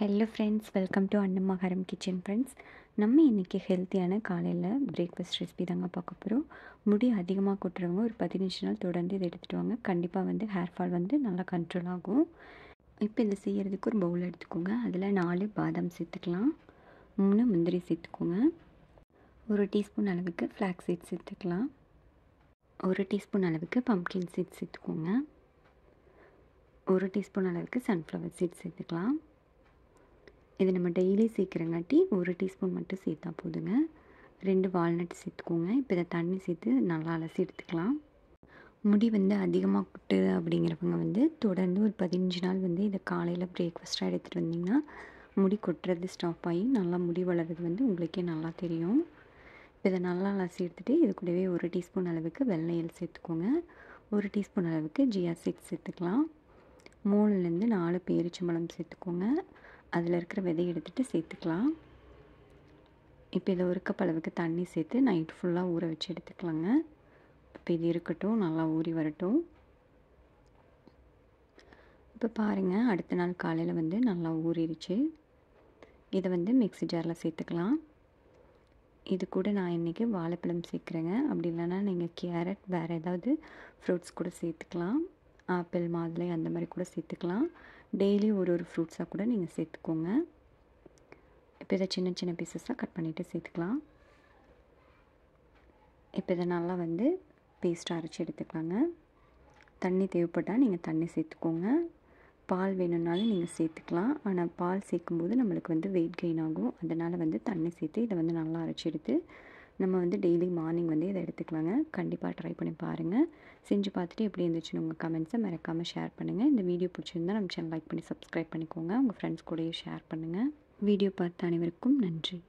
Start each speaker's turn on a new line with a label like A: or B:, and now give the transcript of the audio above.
A: Hello friends, welcome to Annamakaram kitchen friends. நம்ம இன்றைக்கி ஹெல்த்தியான காலையில் பிரேக்ஃபாஸ்ட் ரெசிபி தாங்க பார்க்க போகிறோம். முடி அதிகமாக கொட்டுறவங்க ஒரு 15 நாள் தொடர்ந்து இதை எடுத்துகிட்டு வாங்க. கண்டிப்பாக ஹேர் ஃபால் நல்லா கண்ட்ரோல் ஆகும். இப்போ இதை செய்கிறதுக்கு ஒரு பவுல் எடுத்துக்கோங்க. அதில் 4 பாதாம் சேர்த்துக்கலாம், 3 முந்திரி சேர்த்துக்கோங்க, 1 டீஸ்பூன் அளவுக்கு ஃப்ளாக்ஸ் சீட்ஸ் சேர்த்துக்கலாம், 1 டீஸ்பூன் அளவுக்கு பம்ப்கின் சீட்ஸ் சேர்த்துக்கோங்க, 1 டீஸ்பூன் அளவுக்கு சன்ஃப்ளவர் சீட்ஸ் சேர்த்துக்கலாம். இது நம்ம டெய்லி சேர்க்குறங்காட்டி 1 டீஸ்பூன் மட்டும் சேர்த்தா போதுங்க. 2 வால்நட் சேர்த்துக்கோங்க. இப்போ இதை தண்ணி சேர்த்து நல்லா அலசி எடுத்துக்கலாம். முடி அதிகமாக கொட்டுது அப்படிங்கிறவங்க தொடர்ந்து ஒரு 15 நாள் இதை காலையில் பிரேக்ஃபாஸ்ட்டாக எடுத்துகிட்டு வந்திங்கன்னா முடி கொட்டுறது ஸ்டாப் ஆகி நல்லா முடி வளர்கிறது உங்களுக்கே நல்லா தெரியும். இப்போ இதை நல்லா அலசி எடுத்துகிட்டு இது கூடவே 1 டீஸ்பூன் அளவுக்கு வெள்ளை எள் சேர்த்துக்கோங்க, 1 டீஸ்பூன் அளவுக்கு ஜியா சீட்ஸ் சேர்த்துக்கலாம், 3லேருந்து 4 பேரிச்சம்பழம் சேர்த்துக்கோங்க. அதில் இருக்கிற விதையை எடுத்துகிட்டு சேர்த்துக்கலாம். இப்போ இதை 1 கப் அளவுக்கு தண்ணி சேர்த்து நைட் ஃபுல்லாக ஊற வச்சு எடுத்துக்கலாங்க. இப்போ இது இருக்கட்டும், நல்லா ஊறி வரட்டும். இப்போ பாருங்கள், அடுத்த நாள் காலையில் நல்லா ஊறிடுச்சு. இதை மிக்ஸி ஜாரில் சேர்த்துக்கலாம். இது கூட நான் இன்றைக்கி வாழைப்பழம் சேர்க்குறேங்க. அப்படி இல்லைன்னா நீங்கள் கேரட், வேறு ஏதாவது ஃப்ரூட்ஸ் கூட சேர்த்துக்கலாம். ஆப்பிள், மாதுளை அந்த மாதிரி கூட சேர்த்துக்கலாம். டெய்லி ஒரு ஃப்ரூட்ஸாக கூட நீங்கள் சேர்த்துக்கோங்க. இப்போ இதை சின்ன சின்ன பீசஸாக கட் பண்ணிவிட்டு சேர்த்துக்கலாம். இப்போ இதை நல்லா பேஸ்ட்டாக அரைச்சி எடுத்துக்கலாங்க. தண்ணி தேவைப்பட்டால் நீங்கள் தண்ணி சேர்த்துக்கோங்க. பால் வேணும்னாலும் நீங்கள் சேர்த்துக்கலாம். ஆனால் பால் சேர்க்கும்போது நம்மளுக்கு வெயிட் கெயின் ஆகும். அதனால் தண்ணி சேர்த்து இதை நல்லா அரைச்சி எடுத்து நம்ம டெய்லி மார்னிங் இதை எடுத்துக்கலாங்க. கண்டிப்பாக ட்ரை பண்ணி பாருங்கள். செஞ்சு பார்த்துட்டு எப்படி இருந்துச்சுன்னு உங்கள் கமெண்ட்ஸை மறக்காமல் ஷேர் பண்ணுங்கள். இந்த வீடியோ பிடிச்சிருந்தால் நம்ம சேனல் லைக் பண்ணி சப்ஸ்கிரைப் பண்ணிக்கோங்க. உங்கள் ஃப்ரெண்ட்ஸ் கூடயே ஷேர் பண்ணுங்கள். வீடியோ பார்த்த அனைவருக்கும் நன்றி.